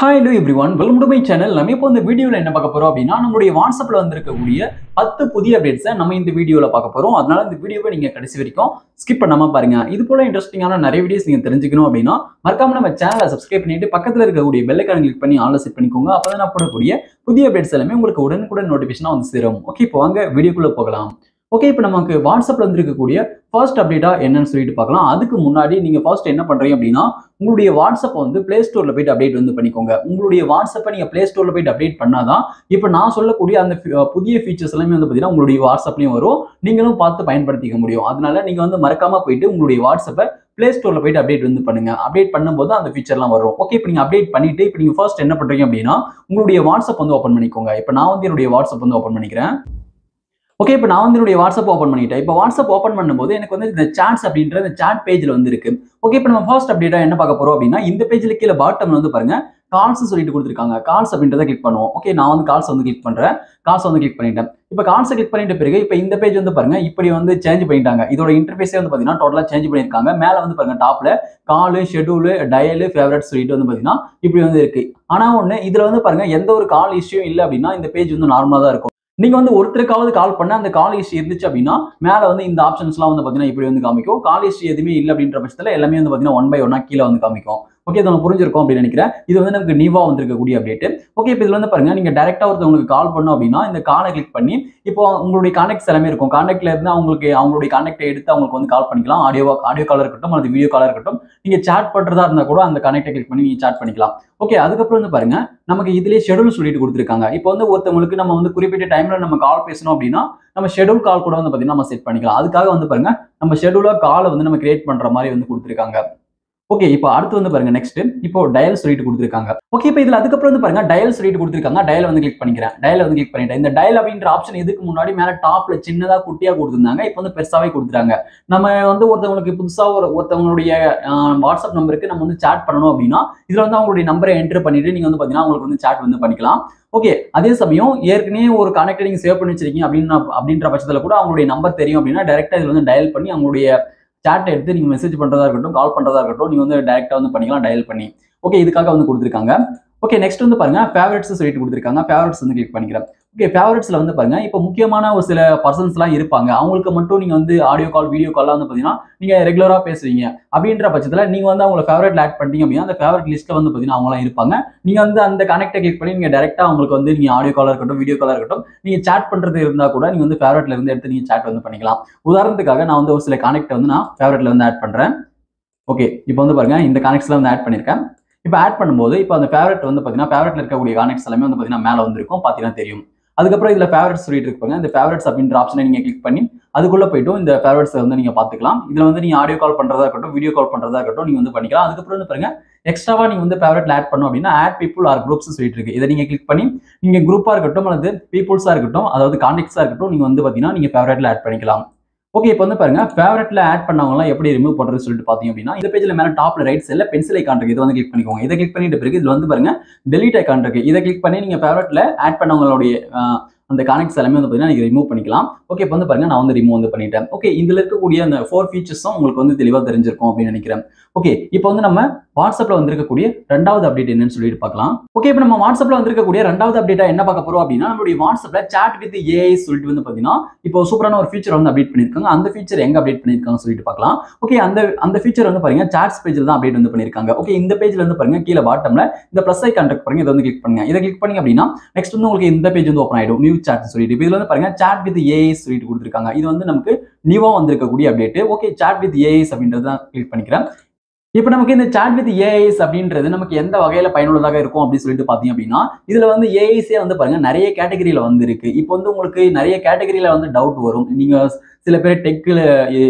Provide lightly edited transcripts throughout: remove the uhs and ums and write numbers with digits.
Hi, hello everyone. Welcome to my channel. நம்ம இப்போ இந்த வீடியோல என்ன பார்க்க போறோம் அப்படினா நம்மளுடைய வாட்ஸ்அப்ல வந்திருக்கக்கூடிய 10 புதிய அப்டேட்ஸை நம்ம இந்த வீடியோல பார்க்க போறோம். அதனால இந்த வீடியோவை நீங்க கடைசி வரைக்கும் ஸ்கிப் பண்ணாம பாருங்க. இது போல இன்ட்ரஸ்டிங்கான நிறைய வீடியோஸ் நீங்க தெரிஞ்சுக்கணும் அப்படினா மறக்காம நம்ம சேனலை சப்ஸ்கிரைப் பண்ணிட்டு பக்கத்துல இருக்கக்கூடிய பெல் ஐகானை கிளிக் பண்ணி ஆல்ல செட் பண்ணிக்கோங்க. அப்பதான் நான் போடக்கூடிய புதிய அப்டேட்ஸ் எல்லாமே உங்களுக்கு உடனுக்குடன் நோட்டிஃபிகேஷனா வந்து சேரும். ஓகே, இப்போ வாங்க வீடியோக்குள்ள போகலாம். ஓகே, இப்போ நமக்கு வாட்ஸ்அப்ல வந்திருக்கக்கூடிய ஃபர்ஸ்ட் அப்டேட்டா என்னன்னு சொல்லிட்டு பார்க்கலாம். அதுக்கு முன்னாடி நீங்க ஃபர்ஸ்ட் என்ன பண்றீங்க அப்படின்னா உங்களுடைய வாட்ஸ்அப் வந்து பிளே ஸ்டோர்ல போயிட்டு அப்டேட் வந்து பண்ணிக்கோங்க. உங்களுடைய வாட்ஸ்அப்பை நீங்க பிளே ஸ்டோர்ல போயிட்டு அப்டேட் பண்ணாதான் இப்போ நான் சொல்லக்கூடிய அந்த புதிய ஃபீச்சர்ஸ் எல்லாமே வந்து பார்த்தீங்கன்னா உங்களுடைய வாட்ஸ்அப்லயும் வரும், நீங்களும் பார்த்து பயன்படுத்திக்க முடியும். அதனால நீங்க வந்து மறக்காம போயிட்டு உங்களுடைய வாட்ஸ்அப்பை பிளே ஸ்டோர்ல போயிட்டு அப்டேட் வந்து பண்ணுங்க. அப்டேட் பண்ணும்போது அந்த ஃபீச்சர்லாம் வரும். ஓகே, இப்போ நீங்க அப்டேட் பண்ணிட்டு இப்போ நீங்க ஃபர்ஸ்ட் என்ன பண்றீங்க அப்படின்னா உங்களுடைய வாட்ஸ்அப் வந்து ஓப்பன் பண்ணிக்கோங்க. இப்போ நான் வந்து என்னுடைய வாட்ஸ்அப் வந்து ஓப்பன் பண்ணிக்கிறேன். ஓகே, இப்போ நான் வந்து என்னுடைய வாட்ஸ்அப் ஓப்பன் பண்ணிட்டேன். இப்போ வாட்ஸ்அப் ஓப்பன் பண்ணும்போது எனக்கு வந்து இந்த சாட்ஸ் அப்படின்ற இந்த சாட் பேஜ்ல வந்து இருக்கு. ஓகே, இப்போ நம்ம ஃபர்ஸ்ட் அப்டேட்டா என்ன பார்க்க போறோம் அப்படின்னா இந்த பேஜ்ல கீழே பாட்டம்ல வந்து பாருங்க கால்ஸ் சொல்லிட்டு கொடுத்துருக்காங்க. கால்ஸ் அப்படின்றத கிளிக் பண்ணுவோம். ஓகே, நான் வந்து கால்ஸ் வந்து கிளிக் பண்றேன். கால்ஸ் வந்து கிளிக் பண்ணிட்டேன். இப்போ கால்ஸ் கிளிக் பண்ணிட்ட பிறகு இப்போ இந்த பேஜ் வந்து பாருங்க இப்படி வந்து சேஞ்ச் பண்ணிட்டாங்க. இதோட இன்டர்ஃபேஸே வந்து பாத்தீங்கன்னா டோட்டலா சேஞ்ச் பண்ணிருக்காங்க. மேல வந்து பாருங்க டாப்ல கால், ஷெட்யூல், டயல், ஃபேவரட் சொல்லிட்டு வந்து பாத்தீங்கன்னா இப்படி வந்து இருக்கு. ஆனா ஒண்ணு இதுல வந்து பாருங்க எந்த ஒரு கால் இஷ்யூ இல்லை அப்படின்னா இந்த பேஜ் வந்து நார்மலா தான் இருக்கும். நீங்க வந்து ஒருத்தருக்காவது கால் பண்ண அந்த கால் ஹிஸ்டரி இருந்துச்சு அப்படின்னா மேல வந்து இந்த ஆப்ஷன்ஸ்லாம் வந்து பாத்தீங்கன்னா இப்படி வந்து காமிக்கும். கால் ஹிஸ்டரி எதுவுமே இல்லை அப்படின்ற பட்சத்துல எல்லாமே வந்து பாத்தீங்கன்னா 1 by 1 கீழே வந்து காமிக்கும். ஓகே, இது நம்ம புரிஞ்சிருக்கோம் அப்படின்னு நினைக்கிறேன். இது வந்து நமக்கு நியூவா வந்திருக்கக்கூடிய அப்டேட். ஓகே, இப்போ இதுல வந்து பாருங்க நீங்க டைரக்டா ஒருத்தவங்களுக்கு கால் பண்ணோம் அப்படின்னா இந்த காலை கிளிக் பண்ணி இப்போ உங்களுடைய கான்டாக்ட்ஸ் எல்லாமே இருக்கும். கான்டாக்ட்ல இருந்து அவங்களுடைய கான்டாக்டை எடுத்து அவங்களுக்கு வந்து கால் பண்ணிக்கலாம். ஆடியோ காலா இருக்கட்டும் அல்லது வீடியோ காலா இருக்கட்டும். நீங்க சாட் பண்றதா இருந்தா கூட அந்த கனெக்டை கிளிக் பண்ணி நீங்க சாட் பண்ணிக்கலாம். ஓகே, அதுக்கப்புறம் வந்து பாருங்க நமக்கு இதுலயே ஷெட்யூல் சொல்லிட்டு கொடுத்துருக்காங்க. இப்போ வந்து ஒருத்தவங்களுக்கு நம்ம வந்து குறிப்பிட்ட டைம்ல நம்ம கால் பேசணும் அப்படின்னா நம்ம ஷெட்யூல் கால் கூட வந்து பாத்தீங்கன்னா நம்ம செட் பண்ணிக்கலாம். அதுக்காக வந்து பாருங்க நம்ம ஷெட்யூலா காலை வந்து நம்ம கிரியேட் பண்ற மாதிரி வந்து கொடுத்துருக்காங்க. ஓகே, இப்போ அடுத்து வந்து பாருங்க நெக்ஸ்ட் இப்போ டயல் சொல்லிட்டு கொடுத்துருக்காங்க. ஓகே, இப்போ இதுல அதுக்கப்புறம் வந்து பாருங்க டயல் சொல்லிட்டு கொடுத்துருக்காங்க. டயல் வந்து கிளிக் பண்ணிக்கிறேன். டயல் வந்து கிளிக் பண்ணிட்டேன். இந்த டயல் அப்படின்ற ஆப்ஷன் இதுக்கு முன்னாடி மேல டாப்ல சின்னதா குட்டியா கொடுத்துருந்தாங்க. இப்போ வந்து பெருசாவே கொடுத்துட்டாங்க. நம்ம வந்து ஒருத்தவங்களுக்கு புதுசா ஒருத்தவங்களுடைய வாட்ஸ்அப் நம்பருக்கு நம்ம வந்து சாட் பண்ணணும் அப்படின்னா இதுல வந்து அவங்களுடைய நம்பரை என்டர் பண்ணிட்டு நீங்க வந்து பாத்தீங்கன்னா உங்களுக்கு வந்து சாட் வந்து பண்ணிக்கலாம். ஓகே, அதே சமயம் ஏற்கனவே ஒரு கனெக்ட் நீங்க சேவ் பண்ணி வச்சிருக்கீங்க அப்படின்ற பட்சத்துல கூட அவங்களுடைய நம்பர் தெரியும் அப்படின்னா டைரக்டா இதுல வந்து டயல் பண்ணி அவங்களுடைய சாட் எடுத்து நீங்க மெசேஜ் பண்றதா இருக்கட்டும், கால் பண்றதா இருக்கட்டும், நீங்க வந்து டைரக்டா வந்து பண்ணிக்கலாம் டயல் பண்ணி. ஓகே, இதுக்காக வந்து கொடுத்துருக்காங்க. ஓகே, நெக்ஸ்ட் வந்து பாருங்க ஃபேவரட்ஸ் சொல்லிட்டு கொடுத்துருக்காங்க. ஃபேவரட்ஸ் வந்து கிளிக் பண்ணிக்கிறேன். ஓகே, ஃபேவரட்ஸ்ல வந்து பாருங்க இப்போ முக்கியமான ஒரு சில பர்சன்ஸ் எல்லாம் இருப்பாங்க. அவங்களுக்கு மட்டும் நீங்க வந்து ஆடியோ கால், வீடியோ கால்லாம் வந்து பாத்தீங்கன்னா நீங்க ரெகுலரா பேசுவீங்க அப்படின்ற பட்சத்துல நீங்க வந்து அவங்களை ஃபேவரட்ல ஆட் பண்ணிட்டீங்க அப்படின்னா அந்த ஃபேவரட் லிஸ்ட்ல வந்து பாத்தீங்கன்னா அவங்க எல்லாம் இருப்பாங்க. நீங்க வந்து அந்த கனெக்டை கிளிக் பண்ணி நீங்க டைரக்டா அவங்களுக்கு வந்து நீங்க ஆடியோ காலா இருக்கட்டும், வீடியோ காலா இருக்கட்டும், நீங்க சாட் பண்றது இருந்தா கூட நீங்க வந்து ஃபேவரட்ல இருந்து எடுத்து நீங்க சாட் வந்து பண்ணிக்கலாம். உதாரணத்துக்காக நான் வந்து ஒரு சில கனெக்ட் வந்து நான் ஃபேவரட்ல வந்து ஆட் பண்றேன். ஓகே, இப்போ வந்து பாருங்க இந்த கனெக்ட்ஸ்ல வந்து ஆட் பண்ணிருக்கேன். இப்போ ஆட் பண்ணும்போது இப்போ அந்த ஃபேவரட் வந்து பாத்தீங்கன்னா ஃபேவரட்ல இருக்கக்கூடிய கனெக்ட்ஸ் எல்லாமே வந்து பாத்தீங்கன்னா மேல வந்திருக்கும், பாத்தீங்கன்னா தெரியும். அதுக்கப்புறம் இதுல ஃபேவரட்ஸ் சொல்லிட்டு இருப்பாங்க. இந்த ஃபேவரட்ஸ் அப்படின்ற ஆப்ஷனை நீங்க கிளிக் பண்ணி அதுக்குள்ள போய்ட்டு இந்த ஃபேவரட்ஸ் வந்து நீங்க பாத்துக்கலாம். இதுல வந்து நீங்க ஆடியோ கால் பண்றதா இருக்கட்டும், வீடியோ கால் பண்றதா இருக்கட்டும், நீங்க வந்து பண்ணிக்கலாம். அதுக்கப்புறம் வந்து பாருங்க எக்ஸ்ட்ராவா நீங்க வந்து ஃபேவரட்ல ஆட் பண்ணணும் அப்படின்னா ஆட் பீப்புள் ஆர் குரூப்ஸ் சொல்லிட்டு இருக்கு. இதை நீங்க கிளிக் பண்ணி நீங்க குரூப்பா இருக்கட்டும் அல்லது பீப்புள்ஸா இருக்கட்டும், அதாவது கான்டாக்ட்ஸா இருக்கட்டும், நீங்க வந்து பாத்தீங்கன்னா நீங்க ஃபேவரட்ல ஆட் பண்ணிக்கலாம். ஓகே, இப்போ வந்து பாருங்க ஃபேவரட்ல ஆட் பண்ணவங்க எப்படி ரிமூவ் பண்றது சொல்லிட்டு பாத்தீங்க அப்படின்னா இந்த பேஜ்ல மேல டாப்ல ரைட் சைடுல பென்சில் ஐகான் இருக்கு. இதை வந்து கிளிக் பண்ணிக்கோங்க. இதை கிளிக் பண்ணிட்ட பிறகு இதுல வந்து பாருங்க டெலீட் ஐகான் இருக்கு. இதை கிளிக் பண்ணி நீங்க ஃபேவரட்ல ஆட் பண்ணவங்களுடைய அந்த கனெக்ட்ஸ் எல்லாமே வந்து பாத்தீங்கன்னா நீங்க ரிமூவ் பண்ணிக்கலாம். ஓகே, இப்போ வந்து பாருங்க நான் வந்து ரிமூவ் வந்து பண்ணிட்டேன். ஓகே, இதுல இருக்கக்கூடிய அந்த 4 ஃபீச்சர்ஸும் உங்களுக்கு வந்து தெளிவா தெரிஞ்சிருக்கும் அப்படின்னு நினைக்கிறேன். ஓகே, இப்போ வந்து நம்ம வாட்ஸ்அப்ல வந்திருக்கக்கூடிய ரெண்டாவது அப்டேட் என்னன்னு சொல்லிட்டு பார்க்கலாம். ஓகே, இப்போ நம்ம வாட்ஸ்அப்ல வந்திருக்கக்கூடிய ரெண்டாவது அப்டேட்டா என்ன பார்க்க போறோம் அப்படின்னா நம்மளுடைய வாட்ஸ்அப்ல சாட் வித் ஏஐ சொல்லிட்டு வந்து பாத்தீங்கன்னா இப்போ சூப்பரான ஒரு ஃபீச்சர் வந்து அப்டேட் பண்ணிருக்காங்க. அந்த ஃபீச்சர் எங்க அப்டேட் பண்ணிருக்காங்க சொல்லிட்டு பார்க்கலாம். ஓகே, அந்த ஃபீச்சர் வந்து பாருங்க சாட்ஸ் பேஜ்ல தான் அப்டேட் வந்து பண்ணிருக்காங்க. ஓகே, இந்த பேஜ்ல வந்து பாருங்க கீழே பாட்டம்ல இந்த பிளஸ் ஐகான் இருக்கு பாருங்க. இதை வந்து கிளிக் பண்ணுங்க. இதை கிளிக் பண்ணி அப்படின்னா நெக்ஸ்ட் வந்து உங்களுக்கு இந்த பேஜ் வந்து ஓப்பன் ஆயிடும். நியூ சாட் சொல்லிட்டு இதுல வந்து பாருங்க சாட் வித் ஏஐ சொல்லிட்டு கொடுத்துருக்காங்க. இது வந்து நமக்கு நியூவா வந்திருக்கக்கூடிய update. Okay, chat with AI அப்படின்றத கிளிக் பண்ணிக்கிறேன். இப்போ நமக்கு இந்த சாட் வித் ஏஐஸ் அப்படின்றது நமக்கு எந்த வகையில பயனுள்ளதாக இருக்கும் அப்படின்னு சொல்லிட்டு பாத்தீங்க அப்படின்னா இதுல வந்து ஏஐஸே வந்து பாருங்க நிறைய கேட்டகரியில வந்து இருக்கு. இப்போ வந்து உங்களுக்கு நிறைய கேட்டகரியில வந்து டவுட் வரும். நீங்க சில பேர் டெக்ல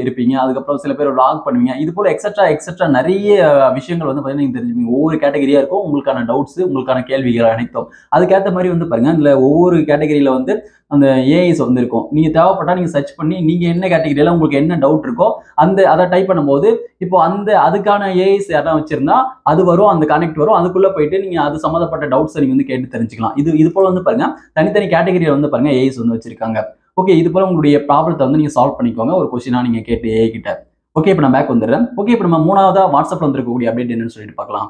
இருப்பீங்க, அதுக்கப்புறம் சில பேர் வ்ளாக் பண்ணுவீங்க, இது போல எக்ஸெட்ரா நிறைய விஷயங்கள் வந்து பாத்தீங்கன்னா நீங்க தெரிஞ்சுப்பீங்க. ஒவ்வொரு கேட்டகரியா இருக்கும் உங்களுக்கான டவுட்ஸ், உங்களுக்கான கேள்விகள் அனைத்தும். அதுக்கேற்ற மாதிரி வந்து பாருங்க இதுல ஒவ்வொரு கேட்டகரியில வந்து அந்த ஏஐஸ் வந்து இருக்கும். நீங்க தேவைப்பட்டா நீங்க சர்ச் பண்ணி நீங்க என்ன கேட்டகரியில உங்களுக்கு என்ன டவுட் இருக்கோ அதை டைப் பண்ணும்போது இப்போ அதுக்கான ஏஐஸ் யாரா வச்சிருந்தா அது வரும், அந்த கனெக்ட் வரும். அதுக்குள்ள போயிட்டு நீங்க அது சம்மந்தப்பட்ட டவுட்ஸ் நீங்க வந்து கேட்டு தெரிஞ்சுக்கலாம். இது போல வந்து பாருங்க தனித்தனி கேட்டகரியில வந்து பாருங்க ஏஐஸ் வந்து வச்சிருக்காங்க. ஓகே, இது போல உங்களுடைய ப்ராப்ளத்தை வந்து நீங்க சால்வ் பண்ணிக்கோங்க ஒரு கொஸ்டினா நீங்க கேட்டு ஏஐ கிட்ட. ஓகே, இப்போ நான் பேக் வந்துடுறேன். ஓகே, இப்போ நம்ம மூணாவதா வாட்ஸ்அப்ல வந்திருக்கக்கூடிய அப்டேட் என்னன்னு சொல்லிட்டு பார்க்கலாம்.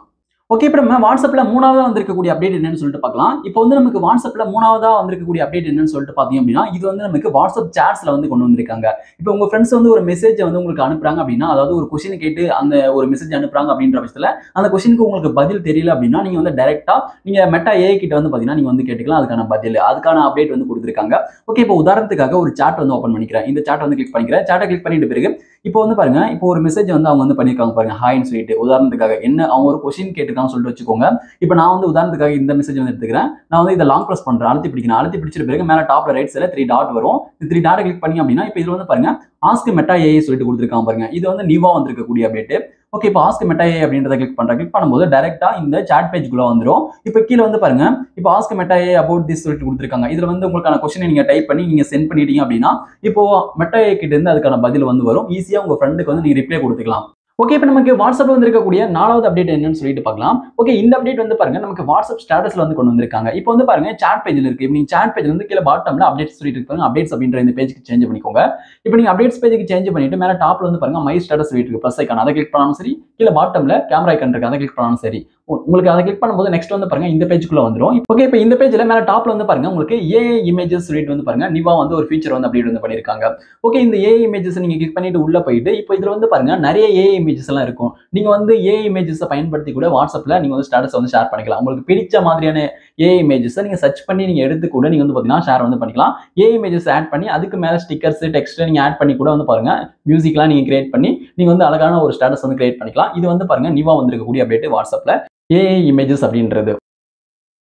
ஓகே, இப்போ நம்ம வாட்ஸ்அப்ல மூணாவதா வந்திருக்கக்கூடிய அப்டேட் என்னன்னு சொல்லிட்டு பார்க்கலாம். இப்போ வந்து நமக்கு வாட்ஸ்அப்ல மூணாவதா வந்திருக்கக்கூடிய அப்டேட் என்னன்னு சொல்லிட்டு பார்த்தீங்க அப்படின்னா, இது வந்து நமக்கு வாட்ஸ்அப் சாட்ஸ்ல வந்து கொண்டு வந்திருக்காங்க. இப்போ உங்க ஃப்ரெண்ட்ஸ் வந்து ஒரு மெசேஜ் வந்து உங்களுக்கு அனுப்புறாங்க அப்படின்னா, அதாவது ஒரு கொஸ்டின் கேட்டு அந்த ஒரு மெசேஜ் அனுப்புறாங்க அப்படின்ற பட்சத்துல அந்த கொஸ்டினுக்கு உங்களுக்கு பதில் தெரியல அப்படின்னா, நீங்க வந்து டைரக்டா நீங்க மெட்டா ஏஐ கிட்ட வந்து பாத்தீங்கன்னா நீங்க வந்து கேட்டுக்கலாம். அதுக்கான பதில், அதுக்கான அப்டேட் வந்து கொடுத்திருக்காங்க. ஓகே, இப்போ உதாரணத்துக்காக ஒரு சாட் வந்து ஓபன் பண்ணிக்கிறேன். இந்த சாட் வந்து கிளிக் பண்ணிக்கிறேன். சாட்டை கிளிக் பண்ணிட்டு பிறகு இப்போ வந்து பாருங்க, இப்போ ஒரு மெசேஜ் வந்து அவங்க வந்து பண்ணிருக்காங்க பாருங்க, ஹாய்னு சொல்லிட்டு. உதாரணத்துக்காக என்ன அவங்க ஒரு கொஸ்டின் கேட்டிருக்காங்கன்னு சொல்லிட்டு வச்சுக்கோங்க. இப்போ நான் வந்து உதாரணத்துக்காக இந்த மெசேஜ் வந்து எடுத்துக்கிறேன். நான் வந்து இதை லாங் பிரஸ் பண்றேன், அழுத்தி பிடிக்கிறேன். அழுத்தி பிடிச்சிட்ட பிறகு மேல டாப்ல ரைட் சைடுல 3 டாட் வரும். இந்த 3 டாட் கிளிக் பண்ணி அப்படின்னா இப்போ இதுல வந்து பாருங்க ஆஸ்க் மெட்டா ஏஐ சொல்லிட்டு கொடுத்துருக்காங்க பாருங்க. இது வந்து நியூவா வந்திருக்கக்கூடிய அப்டேட். ஓகே, இப்போ ஆஸ்க் மெட்டா ஏஐ அப்படின்றத கிளிக் பண்றேன். கிளிக் பண்ணும்போது டைரக்டா இந்த சாட் பேஜ்க்குள்ள வந்துரும். இப்போ கீழே வந்து பாருங்க, இப்போ ask meta AI about this சொல்லிட்டு கொடுத்துருக்காங்க. இதுல வந்து உங்களுக்கான கொஸ்டினை நீங்க டைப் பண்ணி நீங்க சென்ட் பண்ணிட்டீங்க அப்படின்னா இப்போ மெட்டா ஏஐ கிட்ட இருந்து அதுக்கான பதில் வந்து வரும். ஈஸியா உங்க ஃப்ரெண்டுக்கு வந்து நீங்க ரிப்ளை கொடுத்துக்கலாம். ஓகே, இப்போ நமக்கு வாட்ஸ்அப்ல வந்திருக்கக்கூடிய 4வது அப்டேட் என்னன்னு சொல்லிட்டு பார்க்கலாம். ஓகே, இந்த அப்டேட் வந்து பாருங்க நமக்கு வாட்ஸ்அப் ஸ்டேட்டஸ்ல வந்து கொண்டு வந்திருக்காங்க. இப்போ வந்து பாருங்க சாட் பேஜ்ல இருக்கு. இப்போ நீங்க சாட் பேஜ்ல வந்து கீழே பாட்டம்ல அப்டேட்ஸ் சொல்லிட்டு இருக்காங்க. அப்டேட்ஸ் அப்படின்ற இந்த பேஜ்க்கு சேஞ்ச் பண்ணிக்கோங்க. இப்போ நீங்க அப்டேட்ஸ் பேஜ்க்கு சேஞ்ச் பண்ணிட்டு மேல டாப்ல வந்து பாருங்க மை ஸ்டேட்டஸ் சொல்லிட்டு இருக்கு. ப்ளஸ் ஐகான் அதை கிளிக் பண்ணாலும் சரி, கீழே பாட்டம்ல கேமரா ஐகான் இருக்கு, அதை கிளிக் பண்ணாலும் சரி. உங்களுக்கு அதை கிளிக் பண்ணும்போது நெக்ஸ்ட் வந்து பாருங்க இந்த பேஜ்க்குள்ள வந்துரும். ஓகே, இப்போ இந்த பேஜ்ல மேல டாப்ல வந்து பாருங்க உங்களுக்கு ஏஐ இமேஜஸ் சொல்லிட்டு வந்து பாருங்க நிவா வந்து ஒரு ஃபீச்சர் வந்து அப்டேட் வந்து பண்ணிருக்காங்க. ஓகே, இந்த ஏஐ இமேஜஸ் நீங்க கிளிக் பண்ணிட்டு உள்ள போயிட்டு இப்போ இதுல வந்து பாருங்க நிறைய ஏஐ இமேஜஸ் எல்லாம் இருக்கும். நீங்க வந்து ஏஐ இமேஜஸ் பயன்படுத்தி கூட வாட்ஸ்அப்ல நீங்க வந்து ஸ்டேட்டஸ் வந்து ஷேர் பண்ணிக்கலாம். உங்களுக்கு பிடிச்ச மாதிரியான ஏஐ இமேஜஸ் நீங்க சர்ச் பண்ணி நீங்க எடுத்து கூட நீங்க வந்து பாத்தீங்கன்னா ஷேர் வந்து பண்ணிக்கலாம். ஏஐ இமேஜஸ் ஆட் பண்ணி அதுக்கு மேல ஸ்டிக்கர்ஸ் டெக்ஸ்ட் நீங்க ஆட் பண்ணி கூட வந்து பாருங்க மியூசிக்லாம் நீங்க கிரியேட் பண்ணி நீங்க வந்து அழகான ஒரு ஸ்டேட்டஸ் வந்து கிரியேட் பண்ணிக்கலாம். இது வந்து பாருங்க நிவா வந்திருக்கக்கூடிய அப்டேட் வாட்ஸ்அப்ல ஏஐ இமேஜஸ் அப்படின்றது.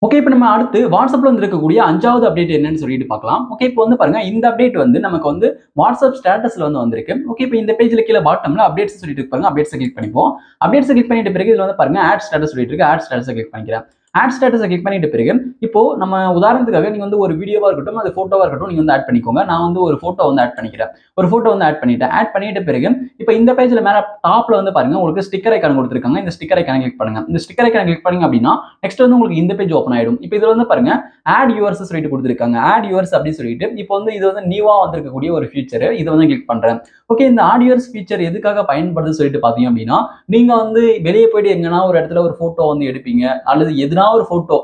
ஓகே, இப்போ நம்ம அடுத்து வாட்ஸ்அப்ல வந்து இருக்கக்கூடிய 5வது அப்டேட் என்னன்னு சொல்லிட்டு பார்க்கலாம். ஓகே, இப்போ வந்து பாருங்க இந்த அப்டேட் வந்து நமக்கு வந்து வாட்ஸ்அப் ஸ்டேட்டஸ்ல வந்து வந்திருக்கு. ஓகே, இப்போ இந்த பேஜ்ல கீழே பாட்டம்ல அப்டேட்ஸ் சொல்லிட்டு பாருங்க, அப்டேட்ஸ் கிளிக் பண்ணிப்போம். அப்டேட்ஸ் கிளிக் பண்ணிட்டு பிறகு இதுல வந்து பாருங்க ஆட் ஸ்டேட்டஸ் சொல்லிட்டு இருக்கு. ஆட் ஸ்டேட்டஸ் கிளிக் பண்ணிக்கிறேன். ஆட் ஸ்டேட்டஸை கிளிக் பண்ணிட்டு பிறகு இப்போ நம்ம உதாரணத்துக்காக நீங்க வந்து ஒரு வீடியோவா இருக்கட்டும், அது போட்டோவா இருக்கட்டும், நீங்க வந்து ஆட் பண்ணிக்கோங்க. நான் வந்து ஒரு போட்டோ வந்து ஆட் பண்ணிக்கிறேன். ஒரு போட்டோ வந்து ஆட் பண்ணிட்டேன். ஆட் பண்ணிட்ட பிறகு இப்போ இந்த பேஜ்ல மேல டாப்ல வந்து பாருங்க உங்களுக்கு ஸ்டிக்கர் ஐகான் கொடுத்துருக்காங்க. இந்த ஸ்டிக்கர் ஐகான் கிளிக் பண்ணுங்க. இந்த ஸ்டிக்கர் ஐகான் கிளிக் பண்ணீங்க அப்படின்னா நெக்ஸ்ட் வந்து உங்களுக்கு இந்த பேஜ் ஓப்பன் ஆயிடும். இப்போ இதுல வந்து பாருங்க ஆட் யூவர்ஸ் சொல்லிட்டு கொடுத்துருக்காங்க. ஆட் யூவர்ஸ் அப்படின்னு சொல்லிட்டு இப்போ வந்து இது வந்து நியூவா வந்திருக்கக்கூடிய ஒரு ஃபீச்சர். இதை வந்து கிளிக் பண்றேன். ஓகே, இந்த ஆட் யூவர்ஸ் ஃபீச்சர் எதுக்காக பயன்படுது சொல்லிட்டு பாத்தீங்க அப்படின்னா, நீங்க வந்து வெளியே போயிட்டு எங்கன்னா ஒரு இடத்துல ஒரு போட்டோ வந்து எடுப்பீங்க, அல்லது எதுனா ஒரு போட்டோ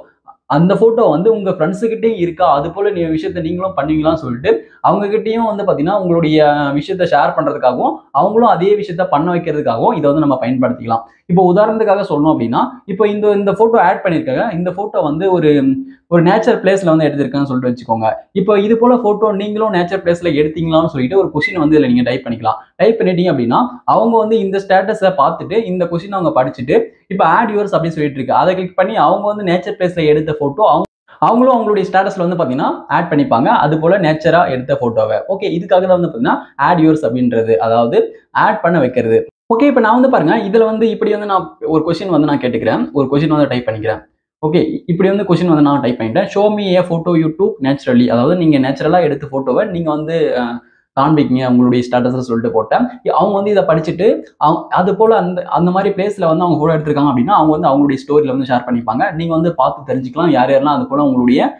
அந்த போட்டோ வந்து உங்க ஃப்ரெண்ட்ஸ் கிட்டயும் இருக்கா, அது போல நீ விஷயத்த நீங்களும் பண்ணீங்களான்னு சொல்லிட்டு அவங்க கிட்டயும் வந்து பாத்தீங்கன்னா உங்களுடைய விஷயத்த ஷேர் பண்றதுக்காகவும் அவங்களும் அதே விஷயத்த பண்ண வைக்கிறதுக்காகவும் இதை வந்து நம்ம பயன்படுத்திக்கலாம். இப்போ உதாரணத்துக்காக சொல்லணும் அப்படின்னா, இப்போ இந்த போட்டோ ஆட் பண்ணிருக்காங்க. இந்த போட்டோ வந்து ஒரு நேச்சர் பிளேஸ்ல வந்து எடுத்திருக்காங்கன்னு சொல்லிட்டு வச்சுக்கோங்க. இப்போ இது போல போட்டோ நீங்களும் நேச்சர் பிளேஸ்ல எடுத்தீங்களான்னு சொல்லிட்டு ஒரு கொஸ்டின் வந்து இதுல நீங்க டைப் பண்ணிக்கலாம். டைப் பண்ணிட்டீங்க அப்படின்னா அவங்க வந்து இந்த ஸ்டேட்டஸை பார்த்துட்டு இந்த கொஸ்டின் அவங்க படிச்சுட்டு இப்போ ஆட் யூவர்ஸ் அப்படின்னு சொல்லிட்டு இருக்கு, அதை கிளிக் பண்ணி அவங்க வந்து நேச்சர் பிளேஸ்ல எடுத்த போட்டோ அவங்களும் அவங்களுடைய ஸ்டேட்டஸ்ல வந்து பாத்தீங்கன்னா ஆட் பண்ணிப்பாங்க, அது போல நேச்சரா எடுத்த போட்டோவை. ஓகே, இதுக்காக தான் வந்து பாத்தீங்கன்னா ஆட் யூவர்ஸ் அப்படின்றது, அதாவது ஆட் பண்ண வைக்கிறது. ஓகே, இப்போ நான் வந்து பாருங்க இதுல வந்து இப்படி வந்து நான் ஒரு கொஸ்டின் வந்து நான் கேட்டுக்கிறேன். ஒரு கொஸ்டின் வந்து டைப் பண்ணிக்கிறேன். ஓகே, இப்படி வந்து கொஸ்டின் வந்து நான் டைப் பண்ணிட்டேன். Show me A photo you duke naturally, அதாவது நீங்க நேச்சுரலா எடுத்த போட்டோவை நீங்க வந்து காண்பிக்கீங்க உங்களுடைய ஸ்டேட்டஸ் சொல்லிட்டு போட்டேன். அவங்க வந்து இதை படிச்சுட்டு அது போல அந்த மாதிரி பிளேஸ்ல வந்து அவங்க போட்டோ எடுத்திருக்காங்க அப்படின்னா அவங்க வந்து அவங்களுடைய ஸ்டோரியில வந்து ஷேர் பண்ணிப்பாங்க. நீங்க வந்து பார்த்து தெரிஞ்சுக்கலாம் யார் யாரெல்லாம் அது போல உங்களுடைய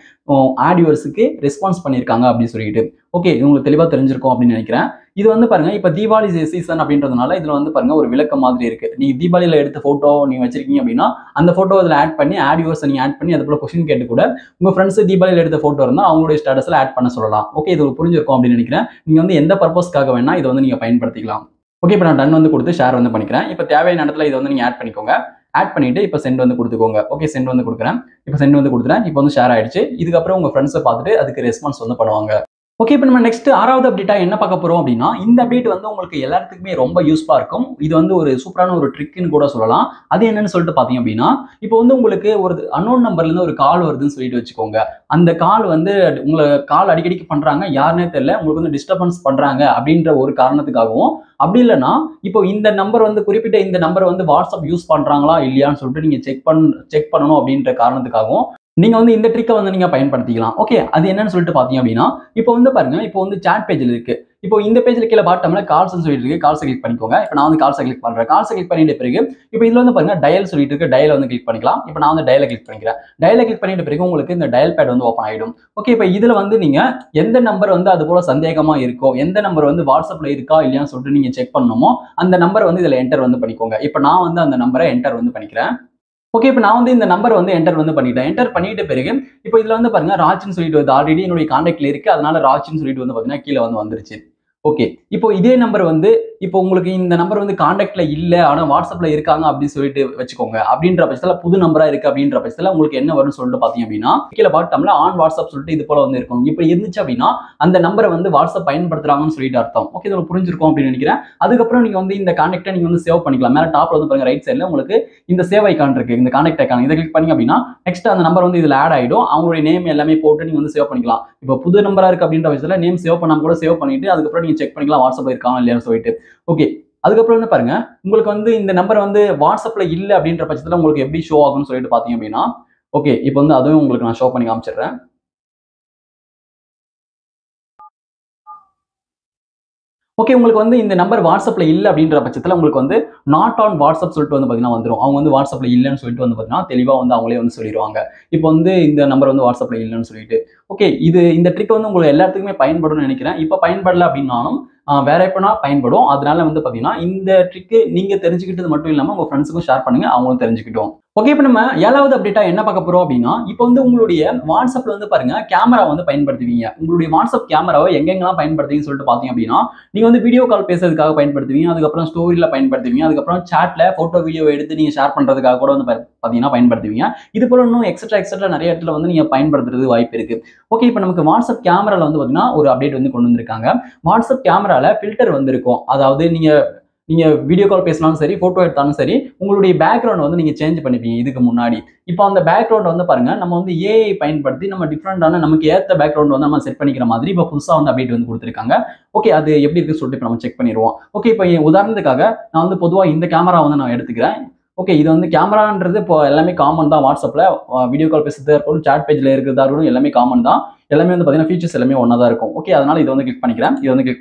ஆடியோஸுக்கு ரெஸ்பான்ஸ் பண்ணியிருக்காங்க அப்படின்னு சொல்லிட்டு. ஓகே, உங்களுக்கு தெளிவாக தெரிஞ்சிருக்கும் அப்படின்னு நினைக்கிறேன். இது வந்து பாருங்க இப்போ தீபாவளி சீசன் அப்படின்றதுனால இதுல வந்து பாருங்க ஒரு விளக்கம் மாதிரி இருக்கு. நீங்க தீபாவளியில எடுத்த போட்டோ நீங்க வச்சிருக்கீங்க அப்படின்னா அந்த போட்டோ இதுல ஆட் பண்ணி ஆடியோஸ் நீங்க ஆட் பண்ணி அது போல கொஸ்டின் கேட்டு கூட உங்க ஃப்ரெண்ட்ஸ் தீபாவளியில எடுத்த போட்டோ இருந்தா அவங்களுடைய ஸ்டேட்டஸ்ல ஆட் பண்ண சொல்லலாம். ஓகே, இது புரிஞ்சிருக்கும் அப்படின்னு நினைக்கிறேன். நீங்க வந்து எந்த பர்பஸ்க்காக வேணா இதை வந்து நீங்க பயன்படுத்திக்கலாம். ஓகே, இப்போ நான் டன் வந்து கொடுத்து ஷேர் வந்து பண்ணிக்கிறேன். இப்போ தேவையான இடத்துல இதை வந்து நீங்க ஆட் பண்ணிக்கோங்க. ஆட் பண்ணிட்டு இப்போ சென்ட் வந்து கொடுத்துக்கோங்க. ஓகே, சென்ட் வந்து கொடுக்குறேன். இப்போ சென்ட் வந்து கொடுத்துறேன். இப்போ வந்து ஷேர் ஆயிடுச்சு. இதுக்கப்புறம் உங்க ஃப்ரெண்ட்ஸை பார்த்துட்டு அதுக்கு ரெஸ்பான்ஸ் வந்து பண்ணுவாங்க. ஓகே, இப்போ நம்ம நெக்ஸ்ட் 6வது அப்டேட்டா என்ன பார்க்க போறோம் அப்படின்னா, இந்த அப்டேட் வந்து உங்களுக்கு எல்லாத்துக்குமே ரொம்ப யூஸ்ஃபுல்லா இருக்கும். இது வந்து ஒரு சூப்பரான ஒரு ட்ரிக்னு கூட சொல்லலாம். அது என்னன்னு சொல்லிட்டு பாத்தீங்க அப்படின்னா, இப்போ வந்து உங்களுக்கு ஒரு அன்னோன் நம்பர்ல இருந்து ஒரு கால் வருதுன்னு சொல்லிட்டு வச்சுக்கோங்க. அந்த கால் வந்து உங்களை கால் அடிக்கடிக்கு பண்றாங்க, யாருன்னே தெரியல, உங்களுக்கு வந்து டிஸ்டர்பன்ஸ் பண்றாங்க அப்படின்ற ஒரு காரணத்துக்காகவும், அப்படி இல்லைன்னா இப்போ இந்த நம்பர் வந்து குறிப்பிட்ட இந்த நம்பர் வந்து வாட்ஸ்அப் யூஸ் பண்றாங்களா இல்லையான்னு சொல்லிட்டு நீங்க செக் பண்ணணும் அப்படின்ற காரணத்துக்காகவும் நீங்க வந்து இந்த ட்ரிக்கை வந்து நீங்க பயன்படுத்திக்கலாம். ஓகே, அது என்னன்னு சொல்லிட்டு பாத்தீங்க அப்படின்னா, இப்போ வந்து பாருங்க இப்போ வந்து சாட் பேஜ்ல இருக்கு. இப்போ இந்த பேஜ்ல கீழே பாட்டம்ல கால்ஸ்னு சொல்லிட்டு இருக்கு. கால்ஸை கிளிக் பண்ணிக்கோங்க. இப்போ நான் வந்து கால்ஸை கிளிக் பண்றேன். கால்ஸை கிளிக் பண்ணிட்ட பிறகு இப்போ இதுல வந்து பாருங்க டயல் சொல்லிட்டு இருக்கு. டயல் வந்து கிளிக் பண்ணிக்கலாம். இப்போ நான் வந்து டயலை கிளிக் பண்ணிக்கிறேன். டயலை கிளிக் பண்ணிட்ட பிறகு உங்களுக்கு இந்த டயல் பேட் வந்து ஓப்பன் ஆயிடும். ஓகே, இப்போ இதுல வந்து நீங்க எந்த நம்பர் வந்து அது போல சந்தேகமா இருக்கோ, எந்த நம்பர் வந்து வாட்ஸ்அப்ல இருக்கா இல்லையான்னு சொல்லிட்டு நீங்க செக் பண்ணணுமோ அந்த நம்பர் வந்து இதுல என்டர் வந்து பண்ணிக்கோங்க. இப்போ நான் வந்து அந்த நம்பரை என்டர் வந்து பண்ணிக்கிறேன். ஓகே, இப்போ நான் வந்து இந்த நம்பர் வந்து என்டர் வந்து பண்ணிட்டேன். என்டர் பண்ணிட்ட பிறகு இப்போ இதுல வந்து பாருங்க ராஜ்னு சொல்லிட்டு வருது. ஆல்ரெடி என்னுடைய கான்டாக்ட்ல இருக்கு. அதனால ராஜ்னு சொல்லிட்டு வந்து பாத்தீங்கன்னா கீழ வந்து வந்துருச்சு. ஓகே, இப்போ இதே நம்பர் வந்து இப்போ உங்களுக்கு இந்த நம்பர் வந்து கான்டாக்ட்ல இல்ல, ஆனா வாட்ஸ்அப்ல இருக்காங்க அப்படின்னு சொல்லிட்டு வச்சுக்கோங்க. அப்படின்ற பட்சத்துல புது நம்பரா இருக்கு அப்படின்ற பட்சத்துல உங்களுக்கு என்ன வரும்னு சொல்லிட்டு பாத்தீங்க அப்படின்னா கீழே பாட்டம்ல ஆன் வாட்ஸ்அப் சொல்லிட்டு இது போல வந்து இருக்கும். இப்போ இருந்துச்சு அப்படின்னா அந்த நம்பரை வந்து வாட்ஸ்அப் பயன்படுத்துறாங்கன்னு சொல்லிட்டு அர்த்தம். ஓகே, இது உங்களுக்கு புரிஞ்சிருக்கும் அப்படின்னு நினைக்கிறேன். அதுக்கப்புறம் நீங்க வந்து இந்த கான்டாக்டை நீங்க வந்து சேவ் பண்ணிக்கலாம். மேல டாப்ல வந்து பாருங்க ரைட் சைடுல உங்களுக்கு இந்த சேவ் ஐகான் இருக்கு, இந்த கான்டாக்ட் ஐகான். இதை கிளிக் பண்ணீங்க அப்படின்னா நெக்ஸ்ட் அந்த நம்பர் வந்து இதுல ஆட் ஆயிடும். அவங்களுடைய நேம் எல்லாமே போட்டு நீங்க வந்து சேவ் பண்ணிக்கலாம். இப்போ புது நம்பரா இருக்கு அப்படின்ற பட்சத்துல நேம் சேவ் பண்ணாம கூட சேவ் பண்ணிட்டு அதுக்கப்புறம் நீங்க செக் பண்ணிக்கலாம் வாட்ஸ்அப்ல இருக்காங்க இல்லையான்னு சொல்லிட்டு. ஓகே, அதுக்கப்புறம் வந்து பாருங்க உங்களுக்கு வந்து இந்த நம்பர் வந்து வாட்ஸ்அப்ல இல்ல அப்படின்ற பட்சத்துல உங்களுக்கு எப்படி ஷோ ஆகும்னு சொல்லிட்டு பாத்தீங்க அப்படின்னா ஓகே, இப்போ வந்து அதுவும் உங்களுக்கு நான் ஷோ பண்ணி காமிச்சிடுறேன். ஓகே, உங்களுக்கு வந்து இந்த நம்பர் வாட்ஸ்அப்ல இல்ல அப்படின்ற பட்சத்துல உங்களுக்கு வந்து நாட் ஆன் வாட்ஸ்அப் சொல்லிட்டு வந்து பாத்தீங்கன்னா வந்துரும். அவங்க வந்து வாட்ஸ்அப்ல இல்லன்னு சொல்லிட்டு வந்து பாத்தீங்கன்னா தெளிவா வந்து அவங்களே வந்து சொல்லிடுவாங்க. இப்போ வந்து இந்த நம்பர் வந்து வாட்ஸ்அப்ல இல்லன்னு சொல்லிட்டு. ஓகே, இந்த ட்ரிக் வந்து உங்களுக்கு எல்லாத்துக்குமே பயன்படும்னு நினைக்கிறேன். இப்போ பயன்படல அப்படின்னாலும் வேற எப்பனா பயன்படும். அதனால வந்து பாத்தீங்கன்னா இந்த ட்ரிக் நீங்க தெரிஞ்சுக்கிட்டது மட்டும் இல்லாம உங்க ஃப்ரெண்ட்ஸுக்கும் ஷேர் பண்ணுங்க, அவங்களும் தெரிஞ்சுக்கிட்டோம். ஓகே, இப்போ நம்ம 7வது அப்டேட்டா என்ன பார்க்க போறோம் அப்படின்னா இப்போ வந்து உங்களுடைய வாட்ஸ்அப்ல வந்து பாருங்க கேமரா வந்து பயன்படுத்துவீங்க. உங்களுடைய வாட்ஸ்அப் கேமராவை எங்கெங்கெல்லாம் பயன்படுத்துவீங்கன்னு சொல்லிட்டு பாத்தீங்க அப்படின்னா நீங்க வந்து வீடியோ கால் பேசுறதுக்காக பயன்படுத்துவீங்க, அதுக்கப்புறம் ஸ்டோரியில பயன்படுத்துவீங்க, அதுக்கப்புறம் சாட்ல போட்டோ வீடியோ எடுத்து நீங்க ஷேர் பண்றதுக்காக கூட வந்து பாத்தீங்கன்னா பயன்படுத்துவீங்க. இது போல இன்னும் எக்ஸெட்ரா நிறைய இடத்துல வந்து நீங்க பயன்படுத்துறது வாய்ப்பு இருக்கு. ஓகே, இப்போ நமக்கு வாட்ஸ்அப் கேமரால வந்து பாத்தீங்கன்னா ஒரு அப்டேட் வந்து கொண்டு வந்திருக்காங்க. வாட்ஸ்அப் கேமரால ஃபில்டர் வந்திருக்கும். அதாவது நீங்க வீடியோ கால் பேசினாலும் சரி, போட்டோ எடுத்தாலும் சரி, உங்களுடைய பேக்ரவுண்ட் வந்து நீங்க சேஞ்ச் பண்ணிப்பீங்க இதுக்கு முன்னாடி. இப்போ அந்த பேக்ரவுண்ட் வந்து பாருங்க நம்ம வந்து ஏஐ பயன்படுத்தி நம்ம டிஃப்ரெண்டான நமக்கு ஏத்த பேக்ரவுண்ட் வந்து நம்ம செட் பண்ணிக்கிற மாதிரி இப்போ புதுசா வந்து அப்டேட் வந்து கொடுத்துருக்காங்க. ஓகே, அது எப்படி இருக்குன்னு சொல்லிட்டு இப்போ நம்ம செக் பண்ணிடுவோம். ஓகே, இப்போ உதாரணத்துக்காக நான் வந்து பொதுவாக இந்த கேமரா வந்து நான் எடுத்துக்கிறேன். ஓகே, இது வந்து கேமரான்றது இப்போ எல்லாமே காமன் தான். வாட்ஸ்அப்ல வீடியோ கால் பேசுறதா இருக்கட்டும், சாட் பேஜ்ல இருக்கிறதா இருக்கட்டும், எல்லாமே காமன் தான். எல்லாமே வந்து பாத்தீங்கன்னா ஃபீச்சர்ஸ் எல்லாமே ஒன்னா தான் இருக்கும். ஓகே, அதனால இதை வந்து கிளிக் பண்ணிக்கிறேன். இதை வந்து கிளிக்